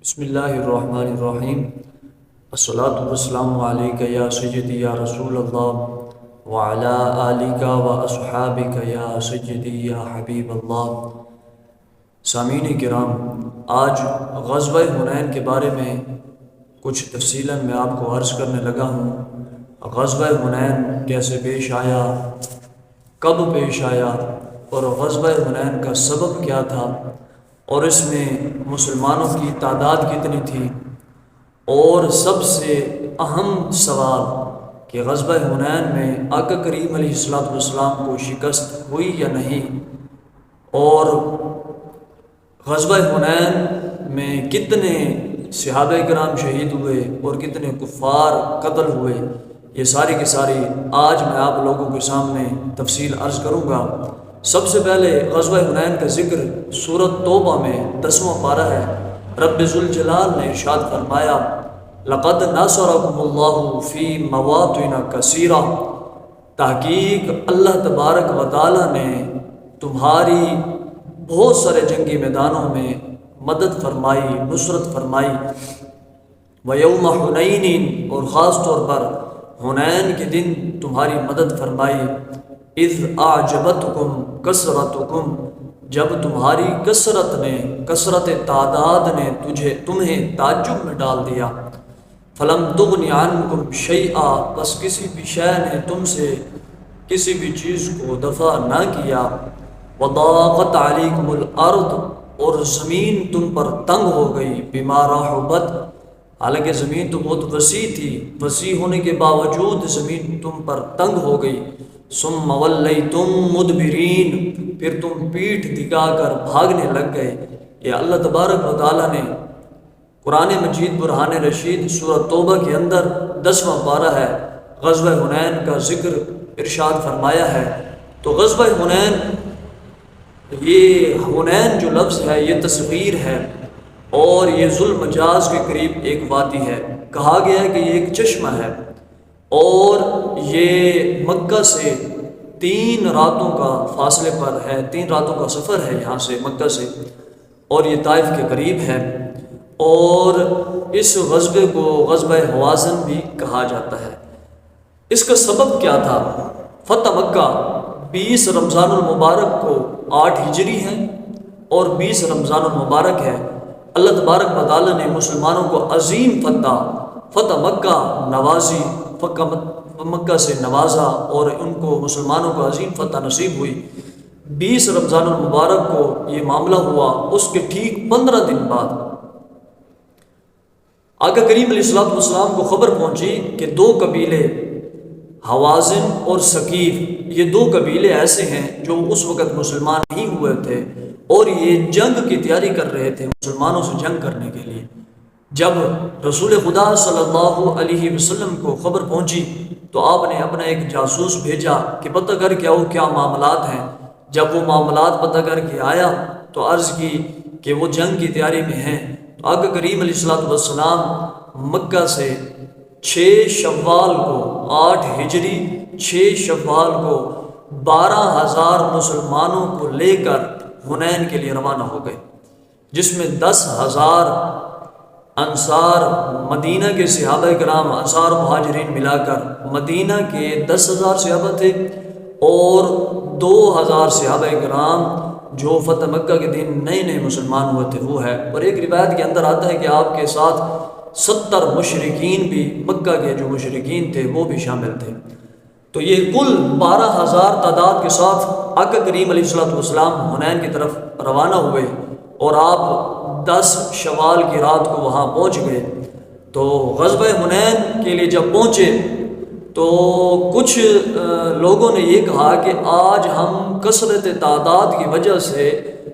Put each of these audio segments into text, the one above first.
بسم اللہ الرحمن الرحیم الصلاۃ والسلام علیک یا سیدی یا رسول اللہ وعلی آلک و اصحابک یا سیدی یا حبیب اللہ۔ سامعین کرام، آج غزوہ حنین کے بارے میں کچھ تفصیلاً میں آپ کو عرض کرنے لگا ہوں۔ غزوہ حنین کیسے پیش آیا، کب پیش آیا، اور غزوہ حنین کا سبب کیا تھا، اور اس میں مسلمانوں کی تعداد کتنی تھی، اور سب سے اہم سوال کہ غزوہ حنین میں آقا کریم علیہ السلام کو شکست ہوئی یا نہیں، اور غزوہ حنین میں کتنے صحابہ کرام شہید ہوئے اور کتنے کفار قتل ہوئے، یہ ساری کی ساری آج میں آپ لوگوں کے سامنے تفصیل عرض کروں گا۔ سب سے پہلے غزوہ حنین کا ذکر سورۃ توبہ میں 10واں پارہ ہے۔ رب ذوالجلال نے ارشاد فرمایا، لقد نصرکم اللہ فی مواطن کثیرہ، تحقیق اللہ تبارک و تعالیٰ نے تمہاری بہت سارے جنگی میدانوں میں مدد فرمائی، نصرت فرمائی۔ ویوم حنین، اور خاص طور پر حنین کے دن تمہاری مدد فرمائی۔ اذ اعجبتکم کثرتکم، جب تمہاری کثرت تعداد نے تمہیں تعجب میں ڈال دیا۔ فلم تغن عنکم شیئا، بس کسی بھی شے نے تم سے کسی بھی چیز کو دفع نہ کیا۔ وضاقت علیکم الارض، اور زمین تم پر تنگ ہو گئی۔ بما رحبت، حالانکہ زمین تو بہت وسیع تھی، وسیع ہونے کے باوجود زمین تم پر تنگ ہو گئی۔ ثم ولیتم مدبرین، پھر تم پیٹھ دکھا کر بھاگنے لگ گئے۔ یہ اللہ تبارک و تعالیٰ نے قرآن مجید برہان رشید سورۃ توبہ کے اندر 10واں پارہ ہے، غزوہ حنین کا ذکر ارشاد فرمایا ہے۔ تو غزوہ حنین، یہ حنین جو لفظ ہے یہ تصغیر ہے، اور یہ ذوالمجاز کے قریب ایک وادی ہے۔ کہا گیا ہے کہ یہ ایک چشمہ ہے، اور یہ مکہ سے 3 راتوں کا فاصلے پر ہے، 3 راتوں کا سفر ہے یہاں سے، مکہ سے، اور یہ طائف کے قریب ہے۔ اور اس غزوے کو غزوہ حوازن بھی کہا جاتا ہے۔ اس کا سبب کیا تھا؟ فتح مکہ 20 رمضان المبارک کو 8 ہجری ہے، اور 20 رمضان المبارک ہے۔ اللہ تبارک و تعالیٰ نے مسلمانوں کو عظیم فتح مکہ نوازی، مکہ سے نوازا، اور ان کو مسلمانوں کو عظیم فتح نصیب ہوئی۔ 20 رمضان المبارک کو یہ معاملہ ہوا۔ اس کے ٹھیک 15 دن بعد آقا کریم علیہ السلام کو خبر پہنچی کہ 2 قبیلے حوازن اور ثقیف، یہ 2 قبیلے ایسے ہیں جو اس وقت مسلمان نہیں ہوئے تھے، اور یہ جنگ کی تیاری کر رہے تھے مسلمانوں سے جنگ کرنے کے لیے۔ جب رسول خدا صلی اللہ علیہ وسلم کو خبر پہنچی تو آپ نے اپنا ایک جاسوس بھیجا کہ پتہ کر کے آؤ کیا معاملات ہیں۔ جب وہ معاملات پتہ کر کے آیا تو عرض کی کہ وہ جنگ کی تیاری میں ہیں۔ تو آقا کریم علیہ السلام مکہ سے 6 شوال کو، 8 ہجری 6 شوال کو 12,000 مسلمانوں کو لے کر حنین کے لیے روانہ ہو گئے، جس میں 10,000 انصار، مدینہ کے صحابہ کرام، انصار مہاجرین ملا کر مدینہ کے 10,000 صحابہ تھے، اور 2,000 صحابہ کرام جو فتح مکہ کے دن نئے مسلمان ہوئے تھے وہ ہے۔ اور ایک روایت کے اندر آتا ہے کہ آپ کے ساتھ 70 مشرکین بھی، مکہ کے جو مشرکین تھے وہ بھی شامل تھے۔ تو یہ کل 12,000 تعداد کے ساتھ آقا کریم علیہ السلام حنین کی طرف روانہ ہوئے، اور آپ 10 شوال کی رات کو وہاں پہنچ گئے۔ تو غزوہ حنین کے لیے جب پہنچے تو کچھ لوگوں نے یہ کہا کہ آج ہم کثرت تعداد کی وجہ سے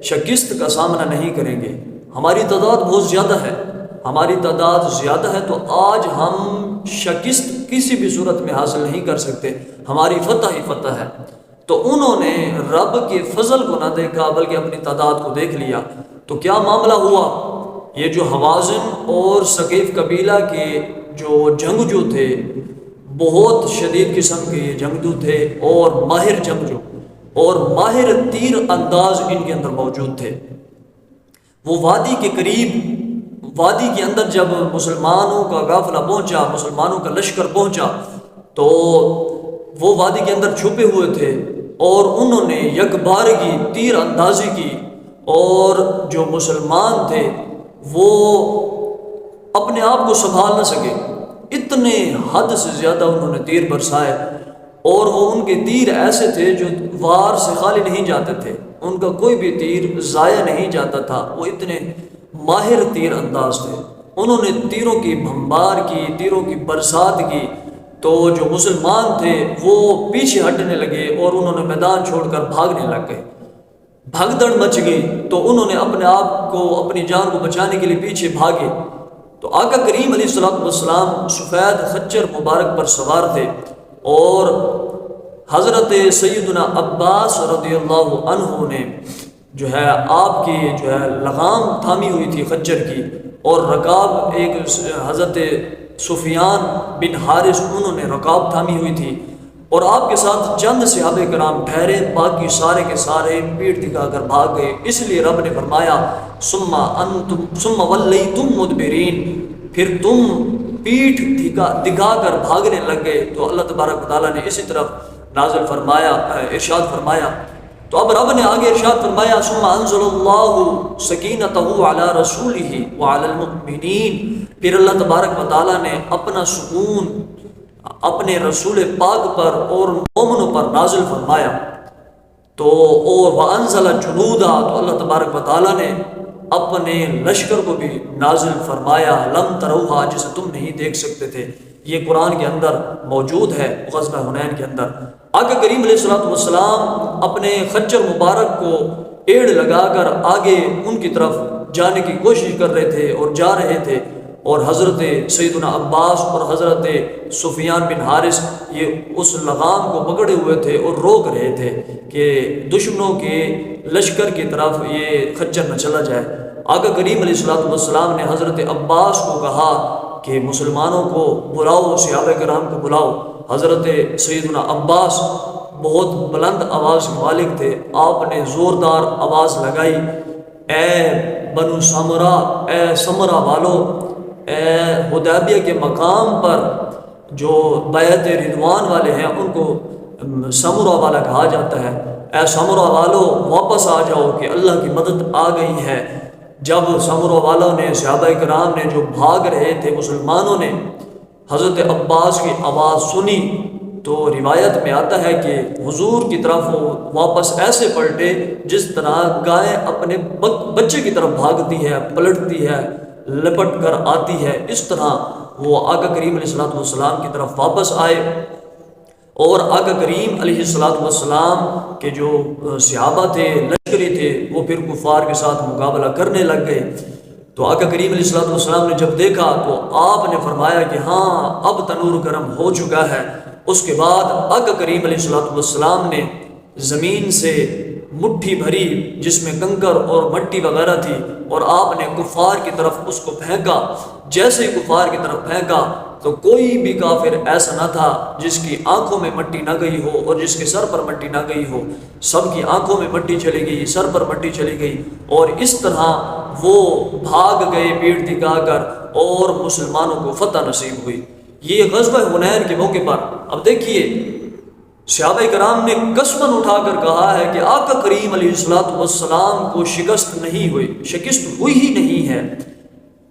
شکست کا سامنا نہیں کریں گے، ہماری تعداد بہت زیادہ ہے، ہماری تعداد زیادہ ہے، تو آج ہم شکست کسی بھی صورت میں حاصل نہیں کر سکتے، ہماری فتح ہی فتح ہے۔ تو انہوں نے رب کے فضل کو نہ دیکھا بلکہ اپنی تعداد کو دیکھ لیا۔ تو کیا معاملہ ہوا؟ یہ جو حوازن اور ثقیف قبیلہ کے جو جنگجو تھے، بہت شدید قسم کے یہ جنگجو تھے، اور ماہر جنگجو اور ماہر تیر انداز ان کے اندر موجود تھے۔ وہ وادی کے قریب وادی کے اندر جب مسلمانوں کا قافلہ پہنچا، مسلمانوں کا لشکر پہنچا، تو وہ وادی کے اندر چھپے ہوئے تھے اور انہوں نے یک بارگی تیر اندازی کی، اور جو مسلمان تھے وہ اپنے آپ کو سنبھال نہ سکے، اتنے حد سے زیادہ انہوں نے تیر برسائے، اور وہ ان کے تیر ایسے تھے جو وار سے خالی نہیں جاتے تھے، ان کا کوئی بھی تیر ضائع نہیں جاتا تھا، وہ اتنے ماہر تیر انداز تھے۔ انہوں نے تیروں کی بھمبار کی، تیروں کی برسات کی، تو جو مسلمان تھے وہ پیچھے ہٹنے لگے اور انہوں نے میدان چھوڑ کر بھاگنے لگ گئے، بھگدڑ مچ گئی، تو انہوں نے اپنے آپ کو، اپنی جان کو بچانے کے لیے پیچھے بھاگے۔ تو آقا کریم علیہ الصلوۃ والسلام سفید خچر مبارک پر سوار تھے، اور حضرت سیدنا عباس رضی اللہ عنہ نے جو ہے آپ کی جو ہے لغام تھامی ہوئی تھی خچر کی، اور رکاب ایک حضرت سفیان بن حارث انہوں نے رکاب تھامی ہوئی تھی، اور آپ کے ساتھ چند صحابہ کرام ٹھہرے، باقی سارے کے سارے پیٹھ دکھا کر بھاگ گئے۔ اس لیے رب نے فرمایا ثم ولیتم مدبرین، پھر تم پیٹھ دکھا کر بھاگنے لگ گئے۔ تو اللہ تبارک و تعالیٰ نے اسی طرف نازل فرمایا، ارشاد فرمایا۔ تو اب رب نے آگے ارشاد فرمایا ثم انزل اللہ سکینتہ علی رسولہ وعلی المؤمنین، پھر اللہ تبارک و تعالیٰ نے اپنا سکون اپنے رسول پاک پر اور مومنوں پر نازل فرمایا۔ تو اور وانزل جنودا، تو اللہ تبارک و تعالیٰ نے اپنے لشکر کو بھی نازل فرمایا، لم تروہا، جسے تم نہیں دیکھ سکتے تھے۔ یہ قرآن کے اندر موجود ہے، غزوہ حنین کے اندر۔ آقا کریم علیہ الصلوۃ والسلام اپنے خچر مبارک کو ایڑ لگا کر آگے ان کی طرف جانے کی کوشش کر رہے تھے اور جا رہے تھے، اور حضرت سیدنا عباس اور حضرت سفیان بن حارث یہ اس لغام کو پکڑے ہوئے تھے اور روک رہے تھے کہ دشمنوں کے لشکر کی طرف یہ خچر نہ چلا جائے۔ آقا کریم علیہ الصلوۃ والسلام نے حضرت عباس کو کہا کہ مسلمانوں کو بلاؤ، صحابہ کرام کو بلاؤ۔ حضرت سیدنا عباس بہت بلند آواز کے مالک تھے، آپ نے زوردار آواز لگائی، اے بنو سمرہ، اے سمرہ والو، اے حدیبیہ کے مقام پر جو بیعت رضوان والے ہیں ان کو سمرہ والا کہا جاتا ہے، اے سمرہ والو واپس آ جاؤ کہ اللہ کی مدد آ گئی ہے۔ جب سمرہ والوں نے، صحابہ کرام نے جو بھاگ رہے تھے مسلمانوں نے حضرت عباس کی آواز سنی، تو روایت میں آتا ہے کہ حضور کی طرف وہ واپس ایسے پلٹے جس طرح گائے اپنے بچے کی طرف بھاگتی ہے، پلٹتی ہے، لپٹ کر آتی ہے، اس طرح وہ آقا کریم علیہ الصلوۃ والسلام کی طرف واپس آئے، اور آقا کریم علیہ الصلوۃ والسلام کے جو صحابہ تھے، لشکری تھے، وہ پھر کفار کے ساتھ مقابلہ کرنے لگ گئے۔ تو آقا کریم علیہ الصلوۃ والسلام نے جب دیکھا تو آپ نے فرمایا کہ ہاں اب تنور گرم ہو چکا ہے۔ اس کے بعد آقا کریم علیہ الصلوۃ والسلام نے زمین سے مٹھی بھری جس میں کنکر اور مٹی وغیرہ تھی، اور آپ نے کفار کی طرف اس کو پھینکا۔ جیسے ہی کفار کی طرف پھینکا تو کوئی بھی کافر ایسا نہ تھا جس کی آنکھوں میں مٹی نہ گئی ہو اور جس کے سر پر مٹی نہ گئی ہو، سب کی آنکھوں میں مٹی چلی گئی، سر پر مٹی چلی گئی، اور اس طرح وہ بھاگ گئے پیٹھ دکھا کر، اور مسلمانوں کو فتح نصیب ہوئی۔ یہ غزوہ حنین کے موقع پر اب دیکھیے صحابہ کرام نے قسماً اٹھا کر کہا ہے کہ آقا کریم علیہ الصلوۃ والسلام کو شکست نہیں ہوئی، شکست ہوئی ہی نہیں ہے۔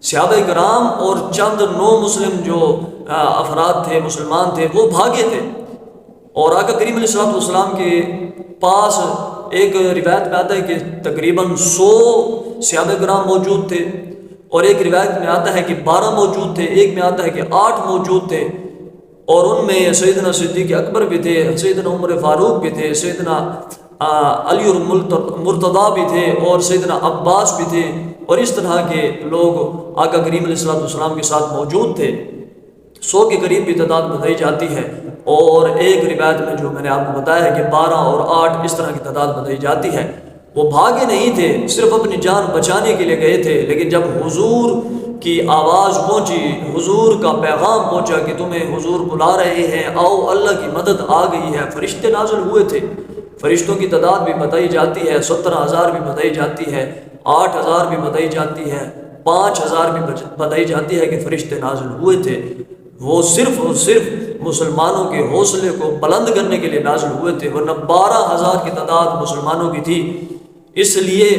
صحابہ کرام اور چند نو مسلم جو افراد تھے، مسلمان تھے، وہ بھاگے تھے، اور آقا کریم علیہ الصلوۃ والسلام کے پاس ایک روایت میں آتا ہے کہ تقریباً 100 صحابہ کرام موجود تھے، اور ایک روایت میں آتا ہے کہ 12 موجود تھے، ایک میں آتا ہے کہ 8 موجود تھے، اور ان میں سیدنا صدیق اکبر بھی تھے، سیدنا عمر فاروق بھی تھے، سیدنا علی مرتضیٰ بھی تھے، اور سیدنا عباس بھی تھے، اور اس طرح کے لوگ آقا کریم علیہ الصلوۃ والسلام کے ساتھ موجود تھے۔ 100 کے قریب بھی تعداد بتائی جاتی ہے، اور ایک روایت میں جو میں نے آپ کو بتایا ہے کہ 12 اور 8 اس طرح کی تعداد بتائی جاتی ہے۔ وہ بھاگے نہیں تھے، صرف اپنی جان بچانے کے لیے گئے تھے، لیکن جب حضور کی آواز پہنچی، حضور کا پیغام پہنچا کہ تمہیں حضور بلا رہے ہیں، آؤ اللہ کی مدد آ گئی ہے، فرشتے نازل ہوئے تھے۔ فرشتوں کی تعداد بھی بتائی جاتی ہے، 17,000 بھی بتائی جاتی ہے، 8,000 بھی بتائی جاتی ہے، 5000 بھی بتائی جاتی ہے کہ فرشتے نازل ہوئے تھے، وہ صرف اور صرف مسلمانوں کے حوصلے کو بلند کرنے کے لیے نازل ہوئے تھے، ورنہ 12000 کی تعداد مسلمانوں کی تھی۔ اس لیے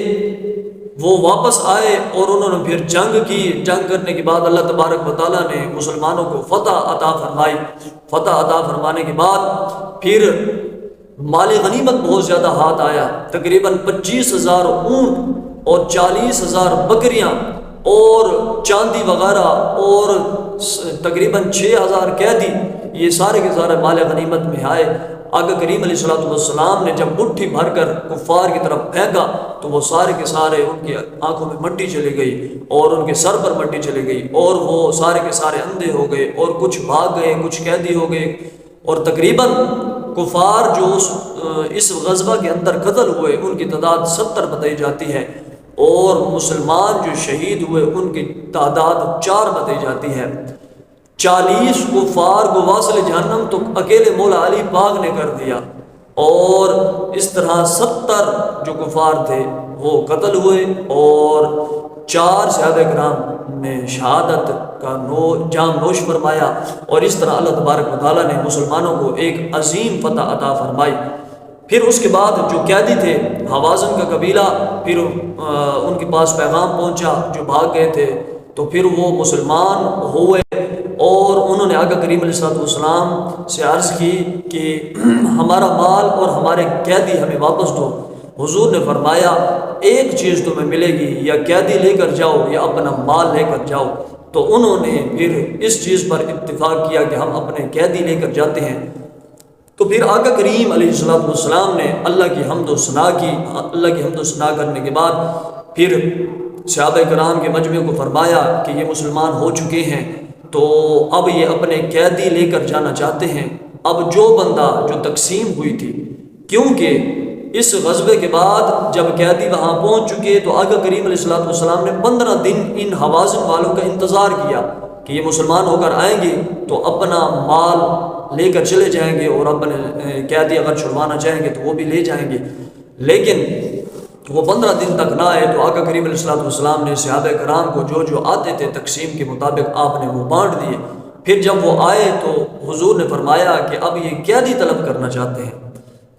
وہ واپس آئے اور انہوں نے پھر جنگ کی۔ جنگ کرنے کے بعد اللہ تبارک و تعالیٰ نے مسلمانوں کو فتح عطا فرمائی۔ فتح عطا فرمانے کے بعد پھر مال غنیمت بہت زیادہ ہاتھ آیا، تقریباً 25,000 اونٹ اور 40,000 بکریاں اور چاندی وغیرہ اور تقریباً 6,000 قیدی، یہ سارے کے سارے مال غنیمت میں آئے۔ آقا کریم علیہ الصلوۃ والسلام نے جب مٹھی بھر کر کفار کی طرف پھینکا تو وہ سارے کے سارے ان کی آنکھوں میں مٹی چلی گئی اور ان کے سر پر مٹی چلی گئی، اور وہ سارے کے سارے اندھے ہو گئے اور کچھ بھاگ گئے، کچھ قیدی ہو گئے، اور تقریباً کفار جو اس غزوہ کے اندر قتل ہوئے ان کی تعداد 70 بتائی جاتی ہے، اور مسلمان جو شہید ہوئے ان کی تعداد 4 بتائی جاتی ہے۔ 40 کفار کو واصل جہنم تو اکیلے مولا علی پاک نے کر دیا، اور اس طرح 70 جو کفار تھے وہ قتل ہوئے، اور 4 صحابہ کرام نے شہادت کا جام نوش فرمایا، اور اس طرح اللہ تبارک و تعالیٰ نے مسلمانوں کو ایک عظیم فتح عطا فرمائی۔ پھر اس کے بعد جو قیدی تھے حوازن کا قبیلہ، پھر ان کے پاس پیغام پہنچا جو بھاگ گئے تھے، تو پھر وہ مسلمان ہوئے، اور انہوں نے آقا کریم علیہ الصلوۃ والسلام سے عرض کی کہ ہمارا مال اور ہمارے قیدی ہمیں واپس دو۔ حضور نے فرمایا ایک چیز تمہیں ملے گی، یا قیدی لے کر جاؤ یا اپنا مال لے کر جاؤ۔ تو انہوں نے پھر اس چیز پر اتفاق کیا کہ ہم اپنے قیدی لے کر جاتے ہیں۔ تو پھر آقا کریم علیہ الصلوۃ والسلام نے اللہ کی حمد و ثنا کی۔ اللہ کی حمد و ثنا کرنے کے بعد پھر صحابہ کرام کے مجمع کو فرمایا کہ یہ مسلمان ہو چکے ہیں، تو اب یہ اپنے قیدی لے کر جانا چاہتے ہیں۔ اب جو بندہ جو تقسیم ہوئی تھی، کیونکہ اس غزوے کے بعد جب قیدی وہاں پہنچ چکے تو آقا کریم علیہ الصلوۃ والسلام نے 15 دن ان حوازن والوں کا انتظار کیا کہ یہ مسلمان ہو کر آئیں گے تو اپنا مال لے کر چلے جائیں گے، اور اپنے قیدی اگر چھڑوانا چاہیں گے تو وہ بھی لے جائیں گے۔ لیکن وہ 15 دن تک نہ آئے تو آقا کریم علیہ الصلوۃ والسلام نے صحابہ کرام کو جو جو آتے تھے تقسیم کے مطابق آپ نے وہ بانٹ دیے۔ پھر جب وہ آئے تو حضور نے فرمایا کہ اب یہ قیدی طلب کرنا چاہتے ہیں،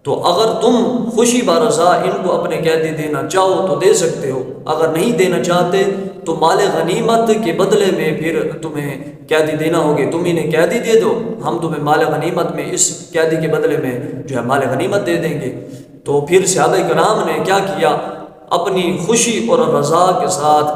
تو اگر تم خوشی بارضا ان کو اپنے قیدی دینا چاہو تو دے سکتے ہو، اگر نہیں دینا چاہتے تو مال غنیمت کے بدلے میں پھر تمہیں قیدی دینا ہوگی، تم انہیں قیدی دے دو، ہم تمہیں مال غنیمت میں اس قیدی کے بدلے میں جو ہے مال غنیمت دے دیں گے۔ تو پھر صحابہ کرام نے کیا کیا، اپنی خوشی اور رضا کے ساتھ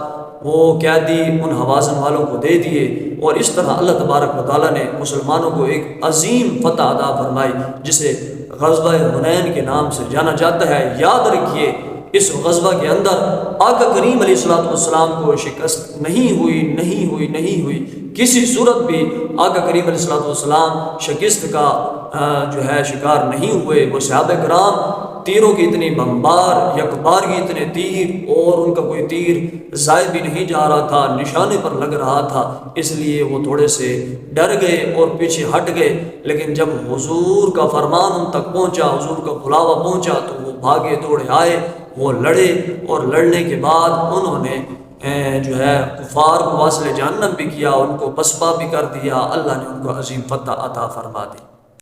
وہ قیدی ان حوازن والوں کو دے دیے، اور اس طرح اللہ تبارک و تعالیٰ نے مسلمانوں کو ایک عظیم فتح عطا فرمائی جسے غزوہ حنین کے نام سے جانا جاتا ہے۔ یاد رکھیے اس غزوہ کے اندر آقا کریم علیہ الصلوۃ والسلام کو شکست نہیں ہوئی، کسی صورت بھی آقا کریم علیہ الصلوۃ والسلام شکست کا جو ہے شکار نہیں ہوئے۔ وہ صحابہ کرام تیروں کی اتنی بمبار، یکبار کی اتنے تیر، اور ان کا کوئی تیر ضائع بھی نہیں جا رہا تھا، نشانے پر لگ رہا تھا، اس لیے وہ تھوڑے سے ڈر گئے اور پیچھے ہٹ گئے۔ لیکن جب حضور کا فرمان ان تک پہنچا، حضور کا بلاوا پہنچا، تو وہ بھاگے دوڑے آئے، وہ لڑے، اور لڑنے کے بعد انہوں نے جو ہے کفار کو واصل جہنم بھی کیا، ان کو پسپا بھی کر دیا۔ اللہ نے ان کو عظیم فتح عطا فرما دی۔